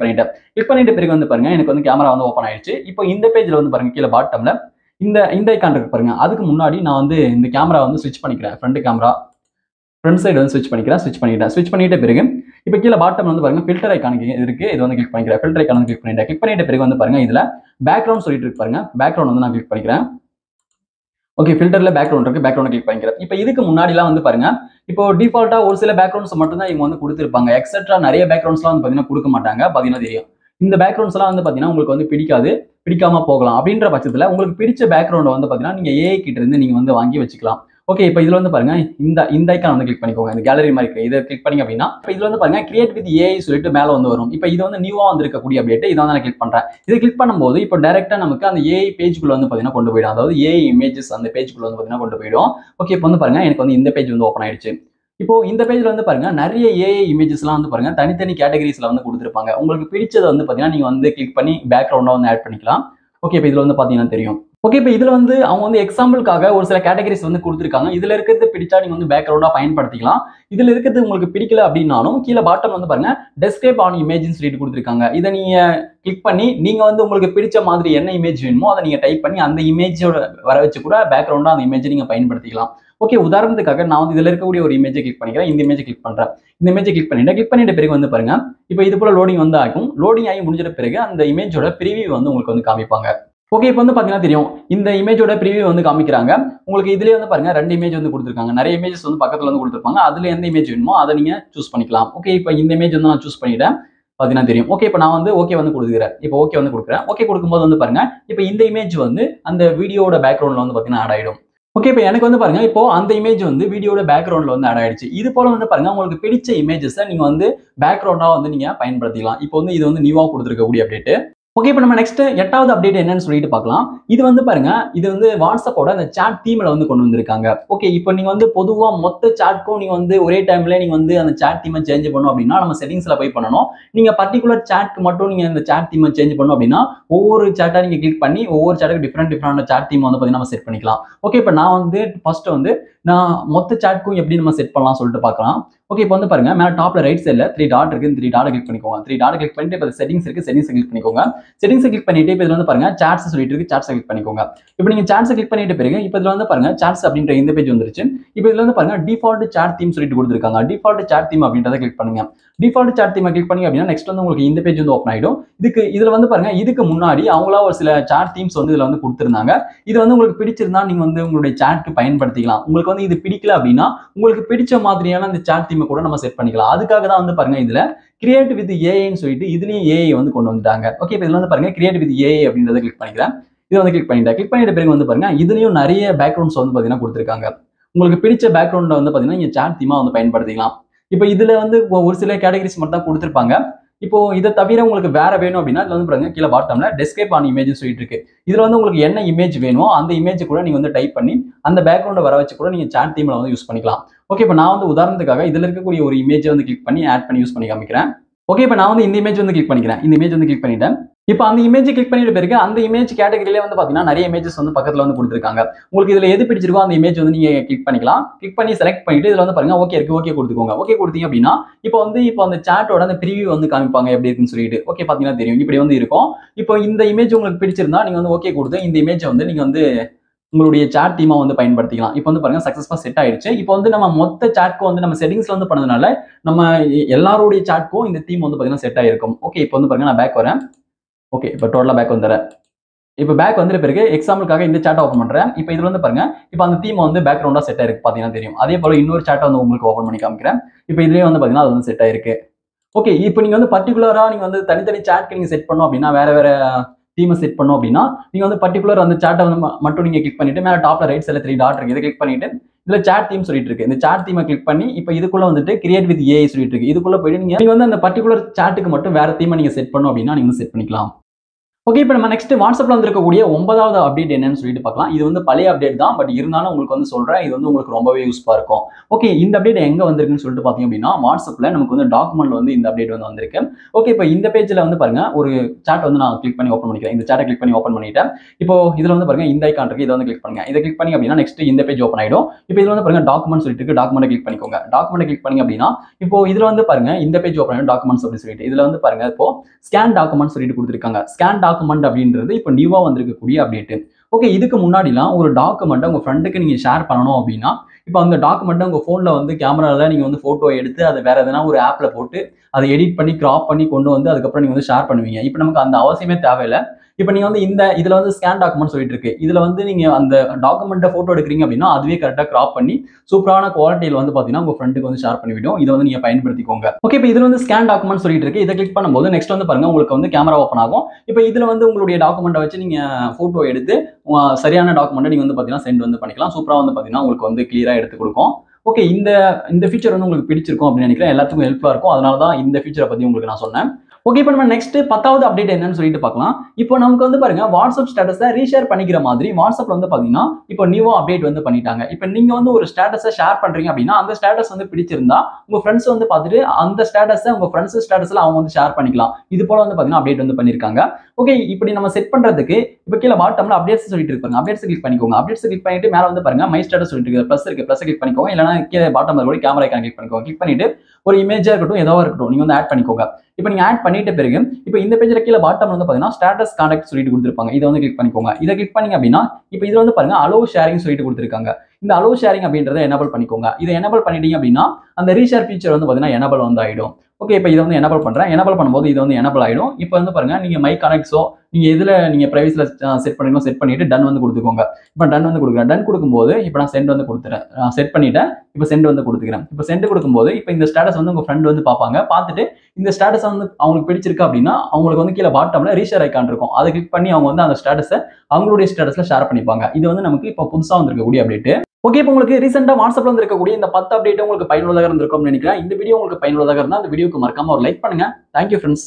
பண்ணிட்டு பிறகு வந்து பாருங்க எனக்கு வந்து கேமரா வந்து ஓப்பன் ஆயிடுச்சு. இப்போ இந்த பேஜ்ல வந்து பாருங்க கீழே பாட்டம்ல இந்த ஐகான் இருக்கு பாருங்க. அதுக்கு முன்னாடி நான் வந்து இந்த கேமரா வந்து ஸ்விட்ச் பண்ணிக்கிறேன். ஃப்ரண்ட் சைடு வந்து ஸ்விட்ச் பண்ணிக்கிட்டேன். ஸ்விட்ச் பண்ணிட்ட பிறகு இப்போ கீழே பாட்டம் வந்து பாருங்க ஃபில்டர் ஐகான் இருக்கு. இது வந்து கிளிக் பண்ணிக்கிறேன். ஃபில்டர் ஐகான் வந்து கிளிக் பண்ணிட்ட பிறகு வந்து பாருங்க இதுல பேக்ரவுண்ட் சொல்லிட்டு இருக்கு பாருங்க. பேக்ரவுண்ட் வந்து நான் கிளிக் பண்ணிக்கிறேன். ஓகே, ஃபில்டர்ல பேக்ரவுண்ட் இருக்கு. பேக்ரவுண்ட் கிளிக் பண்ணிக்கிறேன். இப்போ இதுக்கு முன்னாடிலாம் வந்து பாருங்க இப்போ டிஃபால்ட்டா ஒரு சில பேக்ரவுண்ட்ஸ் மட்டும் தான் இவங்க வந்து கொடுத்துருப்பாங்க. எக்ஸெட்ரா நிறைய பேக்ரவுண்ட்ஸ்லாம் வந்து பாத்தீங்கன்னா கொடுக்க மாட்டாங்க. பாத்தீங்கன்னா தெரியும். இந்த பேக்ரவுண்ட்ஸ் எல்லாம் வந்து பாத்தீங்கன்னா உங்களுக்கு வந்து பிடிக்காம போகலாம். அப்படின்ற பட்சத்துல உங்களுக்கு பிடிச்ச பேக்ரவுண்ட் வந்து பாத்தீங்கன்னா நீங்க ஏஐ கிட்ட இருந்து நீங்க வந்து வாங்கி வச்சுக்கலாம். ஓகே, இப்போ இதுல வந்து பாருங்க இந்த ஐக்கான் வந்து கிளிக் பண்ணிக்கோங்க. இந்த கேலரி மாதிரி இருக்கு. இதை கிளிக் பண்ணீங்க அப்படின்னா இப்போ இதுல வந்து பாருங்க கிரியேட் வித் ஏஐ சொல்லிட்டு மேல வந்து வரும். இப்போ இது வந்து நியூவா வந்திருக்கக்கூடிய அப்டேட். இதை வந்து நான் கிளிக் பண்றேன். இதை கிளிக் பண்ணும்போது இப்போ டைரக்டா நமக்கு அந்த ஏஐ பேஜ்க்குள்ள வந்து பாத்தீங்கன்னா கொண்டு போயிடும். அதாவது ஏஐ இமேஜஸ் அந்த பேஜ்க்குள்ள வந்து பாத்தீங்கன்னா கொண்டு போயிடும். ஓகே, இப்போ வந்து பாருங்க எனக்கு வந்து இந்த பேஜ் வந்து ஓப்பன் ஆயிடுச்சு. இப்போ இந்த பேஜ்ல வந்து பாருங்க நிறைய ஏஐ இமேஜஸ்லாம் வந்து பாருங்க தனித்தனி கேட்டகரிஸ்ல வந்து கொடுத்துருப்பாங்க. உங்களுக்கு பிடிச்சதை வந்து பாத்தீங்கன்னா நீங்க வந்து கிளிக் பண்ணி பேக்ரவுண்டா வந்து ஆட் பண்ணிக்கலாம். ஓகே, இப்போ இதுல வந்து பாத்தீங்கன்னா தெரியும். ஓகே, இப்போ இதுல வந்து அவங்க வந்து எக்ஸாம்பிளுக்காக ஒரு சில கேட்டகரிஸ் வந்து கொடுத்துருக்காங்க. இதுல இருக்கிறது பிடிச்சா நீங்க வந்து பேக்ரவுண்டா பயன்படுத்திக்கலாம். இதுல இருக்கிறது உங்களுக்கு பிடிக்கல அப்படின்னாலும் கீழே பாட்டம் வந்து பாருங்க டெஸ்கிரைப் ஆன் இமேஜ்னு சொல்லிட்டு கொடுத்துருக்காங்க. இதை நீங்க கிளிக் பண்ணி நீங்க வந்து உங்களுக்கு பிடிச்ச மாதிரி என்ன இமேஜ் வேணுமோ அதை நீங்க டைப் பண்ணி அந்த இமேஜோட வர வச்சு கூட பேக்ரவுண்டா அந்த இமேஜை நீங்க பயன்படுத்திக்கலாம். ஓகே, உதாரணத்துக்காக நான் வந்து இதுல இருக்கக்கூடிய ஒரு இமேஜை கிளிக் பண்ணிக்கிறேன். இந்த இமேஜை கிளிக் பண்றேன். இந்த இமேஜை கிளிக் பண்ணிட்ட பிறகு வந்து பாருங்க இப்போ இது போல லோடிங் வந்து ஆகும். லோடிங் ஆகி முடிஞ்சிட்ட பிறகு அந்த இமேஜோட ப்ரிவியூ வந்து உங்களுக்கு வந்து காமிப்பாங்க. ஓகே, இப்போ வந்து பாத்தீங்கன்னா தெரியும். இந்த இமேஜோட ப்ரிவியூ வந்து காமிக்கிறாங்க. உங்களுக்கு இதுலயே வந்து பாருங்க 2 இமேஜ் வந்து கொடுத்துருக்காங்க. நிறைய இமேஜஸ் வந்து பக்கத்துல வந்து கொடுத்துருப்பாங்க. அதுல எந்த இமேஜ் வேணுமோ அதை நீங்க சூஸ் பண்ணிக்கலாம். ஓகே, இப்போ இந்த இமேஜ் வந்து நான் சூஸ் பண்ணிட்டேன். பாத்தீங்கன்னா தெரியும். ஓகே, இப்போ நான் வந்து ஓகே வந்து கொடுக்குறேன். இப்போ ஓகே வந்து கொடுக்குறேன். ஓகே கொடுக்கும்போது வந்து பாருங்க இப்போ இந்த இமேஜ் வந்து அந்த வீடியோட பேக்ரவுண்ட்ல வந்து பாத்தீங்கன்னா ஆட் ஆயிடும். ஓகே, இப்போ எனக்கு வந்து பாருங்க இப்போ அந்த இமேஜ் வந்து வீடியோட பேக்ரவுண்ட்ல வந்து ஆட் ஆயிடுச்சு. இது போல வந்து பாருங்க உங்களுக்கு பிடிச்ச இமேஜஸை நீங்க வந்து பேக்ரவுண்டா வந்து நீங்க பயன்படுத்திக்கலாம். இப்போ வந்து இது வந்து நியூவா கொடுத்துருக்கக்கூடிய அப்டேட். ஓகே, இப்போ நம்ம நெக்ஸ்ட் 8வது அப்டேட் என்னன்னு சொல்லிட்டு பார்க்கலாம். இது வந்து பாருங்க இது வந்து வாட்ஸ்அப்போட அந்த சாட் தீம்ல வந்து கொண்டு வந்திருக்காங்க. ஓகே, இப்போ நீங்க வந்து பொதுவா மொத்த சாட்க்கும் நீங்க வந்து ஒரே டைம்ல நீங்க வந்து அந்த சாட் தீமை சேஞ்ச் பண்ணணும் அப்படின்னா நம்ம செட்டிங்ஸ்ல போய் பண்ணணும். நீங்க பர்டிகுலர் சாட்க்கு மட்டும் நீங்க இந்த சாட் தீமை சேஞ்ச் பண்ணணும் அப்படின்னா ஒவ்வொரு சாட்டா நீங்க கிளிக் பண்ணி ஒவ்வொரு சாட்டுக்கு டிஃப்ரெண்ட் சாட் தீம் வந்து பாத்தீங்கன்னா நம்ம செட் பண்ணிக்கலாம். ஓகே, இப்போ நான் வந்து ஃபர்ஸ்ட் வந்து நான் மொத்த சாட்க்கும் எப்படி நம்ம செட் பண்ணலாம் சொல்லிட்டு பார்க்கலாம். ஓகே, இப்போ வந்து பாருங்க மேல டாப்ல ரைட் சைடுல 3 டாட் இருக்கு. 3 டாட் கிளிக் பண்ணிக்கோங்க. 3 டாட் கிளிக் பண்ணிட்டு இப்போ செட்டிங்ஸ் இருக்கு. செட்டிங்ஸ் கிளிக் பண்ணிக்கோங்க. செட்டிங்ஸ் கிளிக் பண்ணிட்டு இப்போ இதுல வந்து பாருங்க சாட்ஸ் சொல்லிட்டு இருக்கு. சாட்ஸ் கிளிக் பண்ணிக்கோங்க. இப்போ நீங்க சாட்ஸ் கிளிக் பண்ணிட்ட பிறகு இப்போ இதுல வந்து பாருங்க சாட்ஸ் அப்படின்ற இந்த பேஜ் வந்துருச்சு. இப்போ இதுல வந்து பாருங்க டிஃபால்ட் சாட் தீம் சொல்லிட்டு கொடுத்துருக்காங்க. டிஃபால்ட் சாட் தீம் அப்படின்றத கிளிக் பண்ணுங்க. டிஃபால்ட் சாட் தீமை கிளிக் பண்ணி அப்படின்னா நெக்ஸ்ட் வந்து உங்களுக்கு இந்த பேஜ் வந்து ஓப்பன் ஆயிடும். இதுல வந்து பாருங்க, இதுக்கு முன்னாடி அவங்களா ஒரு சில சாட் தீம்ஸ் வந்து இதுல வந்து கொடுத்திருந்தாங்க. இது வந்து உங்களுக்கு பிடிச்சிருந்தா நீங்க வந்து உங்களுடைய சாட்க்கு பயன்படுத்திக்கலாம். உங்களுக்கு வந்து இது பிடிக்கல அப்படின்னா உங்களுக்கு பிடிச்ச மாதிரியான அந்த சாட் தீமை கூட நம்ம செட் பண்ணிக்கலாம். அதுக்காக தான் வந்து பாருங்க இதுல கிரியேட் வித் ஏஐன்னு சொல்லிட்டு இதுலயும் ஏஐ வந்து கொண்டு வந்துட்டாங்க. ஓகே, இப்போ இதுல வந்து பாருங்க கிரியேட் வித் ஏஐ அப்படின்றத கிளிக் பண்ணிக்கிறேன். இது வந்து கிளிக் பண்ணிட்ட பிறகு வந்து பாருங்க இதுலயும் நிறைய பேக்ரவுண்ட்ஸ் வந்து பாத்தீங்கன்னா கொடுத்திருக்காங்க. உங்களுக்கு பிடிச்ச பேக்ரவுண்ட வந்து பாத்தீங்கன்னா நீங்க சாட் தீமா வந்து பயன்படுத்திக்கலாம். இப்போ இதுல வந்து ஒரு சில கேட்டகரிஸ் மட்டும் தான் கொடுத்திருப்பாங்க. இப்போ இதை தவிர உங்களுக்கு வேற வேணும் அப்படின்னா இதுல வந்து பாருங்க கீழே பாட்டம்ல டெஸ்கிரைப் ஆன் இமேஜ் சொல்லிட்டு இருக்கு. இதுல வந்து உங்களுக்கு என்ன இமேஜ் வேணுமோ அந்த இமேஜ் கூட நீங்க வந்து டைப் பண்ணி அந்த பேக்ரவுண்டை வர வச்சு கூட நீங்க சாட் தீம்ல வந்து யூஸ் பண்ணிக்கலாம். ஓகே, இப்போ நான் வந்து உதாரணத்துக்காக இதுல இருக்கக்கூடிய ஒரு இமேஜை வந்து கிளிக் பண்ணி ஆட் பண்ணி யூஸ் பண்ணி காமிக்கிறேன். ஓகே, இப்போ நான் வந்து இந்த இமேஜ் வந்து கிளிக் பண்ணிக்கிறேன். இந்த இமேஜ் வந்து கிளிக் பண்ணிட்டேன். இப்போ அந்த இமேஜ் கிளிக் பண்ணிட்ட பிறகு அந்த இமேஜ் கேட்டகரியிலே வந்து பாத்தீங்கன்னா நிறைய இமேஜஸ் வந்து பக்கத்துல வந்து கொடுத்துருக்காங்க. உங்களுக்கு இதுல எது பிடிச்சிருக்கோ அந்த இமேஜ் வந்து நீங்க கிளிக் பண்ணிக்கலாம். கிளிக் பண்ணி செலக்ட் பண்ணிட்டு இதுல வந்து பாருங்க ஓகே இருக்கு, ஓகே கொடுத்துக்கோங்க. ஓகே கொடுத்தீங்க அப்படின்னா இப்போ அந்த சாட்டோட அந்த ப்ரிவியூ வந்து காமிப்பாங்க எப்படி இருக்குன்னு சொல்லிட்டு. ஓகே, பாத்தீங்கன்னா தெரியும் இப்படி வந்து இருக்கும். இப்போ இந்த இமேஜ் உங்களுக்கு பிடிச்சிருந்தா நீங்க வந்து ஓகே கொடுத்து இந்த இமேஜ் வந்து நீங்க வந்து உங்களுடைய சாட் தீமா வந்து பயன்படுத்திக்கலாம். இப்போ வந்து பாருங்க சக்சஸ்ஃபுல்லா செட் ஆயிடுச்சு. இப்போ வந்து நம்ம மொத்த சாட்க்கும் வந்து நம்ம செட்டிங்ஸ்ல வந்து பண்ணதுனால நம்ம எல்லாருடைய சாட்க்கும் இந்த தீம் வந்து பாத்தீங்கன்னா செட் ஆயிருக்கும். ஓகே, இப்போ வந்து பாருங்க நான் பேக் வரேன். ஓகே, இப்போ டோட்டலா பேக் வந்துடுறேன். இப்போ பேக் வந்துட்ட பிறகு எக்ஸாம்பிளுக்காக இந்த சாட்டை ஓப்பன் பண்றேன். இப்போ இதுல வந்து பாருங்க இப்போ அந்த தீம் வந்து பேக்ரவுண்டா செட் ஆயிருக்கு பாத்தீங்கன்னா தெரியும். அதே போல இன்னொரு சாட்டை வந்து உங்களுக்கு ஓப்பன் பண்ணி காமிக்கிறேன். இப்போ இதுலயே வந்து பாத்தீங்கன்னா அது வந்து செட் ஆயிருக்கு. ஓகே, இப்போ நீங்க வந்து பர்டிகுலரா நீங்க வந்து தனித்தனி சாட்க்கு நீங்க செட் பண்ணோம் அப்படின்னா வேற தீமை செட் பண்ணோம் அப்படின்னா நீங்க வந்து பர்டிகுலர் அந்த சாட்டை வந்து மட்டும் நீங்க கிளிக் பண்ணிட்டு மேல டாப்ல ரைட் சைடுல 3 டாட் இருக்கு, இதை கிளிக் பண்ணிட்டு இதுல சாட் தீம் சொல்லிட்டு இருக்கு. இந்த சாட் தீமை கிளிக் பண்ணி இப்போ இதுக்குள்ள வந்துட்டு கிரியேட் வித் ஏஐ சொல்லிட்டு இருக்கு. இதுக்குள்ள போயிட்டு நீங்க வந்து அந்த பர்டிகுலர் சாட்டுக்கு மட்டும் வேற தீமை நீங்க செட் பண்ணோம் அப்படின்னா நீங்க செட் பண்ணிக்கலாம். ஓகே, இப்போ நம்ம நெக்ஸ்ட் வாட்ஸ்அப்ல வந்திருக்கக்கூடிய 9வது அப்டேட் என்னன்னு சொல்லிட்டு பார்க்கலாம். இது வந்து பழைய அப்டேட் தான், பட் இருந்தாலும் உங்களுக்கு வந்து சொல்றேன், இது வந்து உங்களுக்கு ரொம்பவே யூஸ்ஃபுல்லா இருக்கும். ஓகே, இந்த அப்டேட் எங்க வந்திருக்குன்னு சொல்லிட்டு பாத்தீங்க அப்படின்னா வாட்ஸ்அப்ல நமக்கு வந்து டாக்குமெண்ட்ல வந்து இந்த அப்டேட் வந்து வந்திருக்கு. ஓகே, இப்போ இந்த பேஜ்ல வந்து பாருங்க ஒரு சாட் வந்து நான் கிளிக் பண்ணி ஓப்பன் பண்ணிக்கிறேன். இந்த சாட்டை கிளிக் பண்ணி ஓப்பன் பண்ணிட்டேன். இப்போ இதுல வந்து பாருங்க இந்த ஐகான் இருக்கு, இதை வந்து கிளிக் பண்ணுங்க. இதை கிளிக் பண்ணி அப்படின்னா நெக்ஸ்ட் இந்த பேஜ் ஓப்பன் ஆயிடும். இப்போ இதுல வந்து பாருங்க டாக்குமெண்ட் சொல்லிட்டு இருக்கு, டாக்குமெண்ட் கிளிக் பண்ணிக்கோங்க. டாக்குமெண்ட் கிளிக் பண்ணி அப்படின்னா இப்போ இதுல வந்து பாருங்க இந்த பேஜ் ஓப்பன் ஆயிடும் டாக்குமெண்ட்ஸ் அப்படின்னு சொல்லிட்டு. இதுல வந்து பாருங்க இப்போ ஸ்கேன் டாக்குமெண்ட் சொல்லிட்டு கொடுத்துருக்காங்க. ஸ்கேன் டாக்குமெண்ட் அப்படின்றது இப்போ நியூவா வந்திருக்கக்கூடிய அப்டேட். ஓகே, இதுக்கு முன்னாடிலாம் ஒரு டாக்குமெண்ட்டை உங்க ஃப்ரெண்டுக்கு நீங்க ஷேர் பண்ணணும் அப்படின்னா இப்போ அந்த டாக்குமெண்ட்டை உங்க போன்ல வந்து கேமரால நீங்க வந்து போட்டோ எடுத்து அதை வேற எதனா ஒரு ஆப்ல போட்டு அதை எடிட் பண்ணி கிராப் பண்ணி கொண்டு வந்து அதுக்கப்புறம் நீங்க வந்து ஷேர் பண்ணுவீங்க. இப்போ நமக்கு அந்த அவசியமே தேவையில்லை. இப்போ நீங்க வந்து இதுல வந்து ஸ்கேன் டாக்குமெண்ட் சொல்லிட்டு இருக்கு. இதுல வந்து நீங்க அந்த டாக்குமெண்ட்டை போட்டோ எடுக்கிறீங்க அப்படின்னா அதுவே கரெக்டா கிராப் பண்ணி சூப்பரான குவாலிட்டியில வந்து பாத்தீங்கன்னா உங்க ஃப்ரெண்டுக்கு வந்து ஷேர் பண்ணிவிடும். இதை வந்து நீங்க பயன்படுத்திக்கோங்க. ஓகே, இப்போ இதுல வந்து ஸ்கேன் டாக்குமெண்ட் சொல்லிட்டு இருக்கு. இதை கிளிக் பண்ணும்போது நெக்ஸ்ட் வந்து பாருங்க உங்களுக்கு வந்து கேமரா ஓப்பன் ஆகும். இப்போ இதுல வந்து உங்களுடைய டாக்குமெண்ட்டை வச்சு நீங்க போட்டோ எடுத்து சரியான டாக்குமெண்ட்டை நீங்க வந்து பாத்தீங்கன்னா சென்ட் வந்து பண்ணிக்கலாம். சூப்பரா வந்து பாத்தீங்கன்னா உங்களுக்கு வந்து கிளியரா எடுத்து கொடுக்கும். ஓகே, இந்த ஃபீச்சர் வந்து உங்களுக்கு பிடிச்சிருக்கும் அப்படின்னு நினைக்கிறேன். எல்லாத்துக்கும் ஹெல்ப்ஃபுல்லா இருக்கும். அதனால தான் இந்த ஃபீச்சரை பத்தி உங்களுக்கு நான் சொன்னேன். ஓகே, இப்போ நம்ம நெக்ஸ்ட் 10வது அப்டேட் என்னன்னு சொல்லிட்டு பார்க்கலாம். இப்போ நமக்கு வந்து பாருங்க வாட்ஸ்அப் ஸ்டேட்டஸை ரீஷேர் பண்ணிக்கிற மாதிரி வாட்ஸ்அப்ல வந்து பாத்தீங்கன்னா இப்போ நியூவா அப்டேட் வந்து பண்ணிட்டாங்க. இப்போ நீங்க வந்து ஒரு ஸ்டேட்டஸை ஷேர் பண்றீங்க அப்படின்னா அந்த ஸ்டேட்டஸ் வந்து பிடிச்சிருந்தா உங்க ஃப்ரெண்ட்ஸ் வந்து பார்த்துட்டு அந்த ஸ்டேட்டஸை உங்க ஃப்ரெண்ட்ஸ் ஸ்டேட்டஸ்ல அவங்க வந்து ஷேர் பண்ணிக்கலாம். இது போல வந்து பாத்தீங்கன்னா அப்டேட் வந்து பண்ணிருக்காங்க. ஓகே, இப்படி நம்ம செட் பண்றதுக்கு இப்போ கீழே பாட்டம்ல அப்டேட்ஸ் சொல்லிட்டு இருப்பாங்க. அப்டேட்ஸ் கிளிக் பண்ணிக்கோங்க. அப்டேட்ஸ் கிளிக் பண்ணிட்டு மேல வந்து பாருங்க மை ஸ்டேட்டஸ் சொல்லிட்டு இருக்கு, பிளஸ் இருக்கு, பிளஸ் கிளிக் பண்ணிக்கோங்க. இல்லைன்னா கீழே பாட்டம்ல கூட கேமரா ஐகான் கிளிக் பண்ணிக்கோங்க. கிளிக் பண்ணிட்டு ஒரு இமேஜா இருக்கட்டும் ஏதோ இருக்கட்டும் நீங்க வந்து ஆட் பண்ணிக்கோங்க. இப்போ நீங்க ஆட் பண்ணிட்ட பிறகு இப்போ இந்த பேஜ்ல கீழே பாட்டம் வந்து பாத்தீங்கன்னா ஸ்டேட்டஸ் கான்டாக்ட் சொல்லிட்டு கொடுத்துருப்பாங்க. இதை வந்து கிளிக் பண்ணிக்கோங்க. இதை கிளிக் பண்ணீங்க அப்படின்னா இப்போ இதுல வந்து பாருங்க அலோ ஷேரிங் சொல்லிட்டு கொடுத்துருக்காங்க. இந்த அலோ ஷேரிங் அப்படின்றத எனேபிள் பண்ணிக்கோங்க. இதை எனேபிள் பண்ணிட்டீங்க அப்படின்னா அந்த ரீஷேர் ஃபீச்சர் வந்து பாத்தீங்கன்னா எனேபிள் வந்து ஆயிடும். ஓகே, இப்போ இதை வந்து எனேபிள் பண்றேன். எனேபிள் பண்ணும்போது இது வந்து எனேபிள் ஆயிடும். இப்போ வந்து பாருங்க நீங்க மை கனெக்ட்ஸோ நீங்க எதுல நீங்க பிரைவசில செட் பண்ணீங்களோ செட் பண்ணிட்டு டன் வந்து கொடுத்துக்கோங்க. இப்போ டன் வந்து கொடுக்குறேன். டன் கொடுக்கும்போது இப்போ நான் சென்ட் வந்து கொடுத்துறேன். செட் பண்ணிட்டேன். இப்போ சென்ட் வந்து கொடுத்துக்கிறேன். இப்போ சென்ட் கொடுக்கும்போது இப்போ இந்த ஸ்டேட்டஸ் வந்து உங்க ஃப்ரெண்ட் வந்து பார்ப்பாங்க. பார்த்துட்டு இந்த ஸ்டேட்டஸ் வந்து அவங்களுக்கு பிடிச்சிருக்கு அப்படின்னா அவங்களுக்கு வந்து கீழே பாட்டம்ல ரீஷேர் ஐகான் இருக்கும். அதை கிளிக் பண்ணி அவங்க வந்து அந்த ஸ்டேட்டஸை அவங்களுடைய ஸ்டேட்டஸ்ல ஷேர் பண்ணிப்பாங்க. இது வந்து நமக்கு இப்போ புதுசா வந்திருக்கக்கூடிய அப்டேட். ஓகே, இப்போ உங்களுக்கு ரீசெண்டா வாட்ஸ்அப்ல வந்திருக்கக்கூடிய இந்த 10 அப்டேட் உங்களுக்கு பயனுள்ளதாக இருந்திருக்கும்னு நினைக்கிறேன். இந்த வீடியோ உங்களுக்கு பயனுள்ளதாக இருந்தால் அந்த வீடியோக்கு மறக்காம ஒரு லைக் பண்ணுங்க. Thank you friends.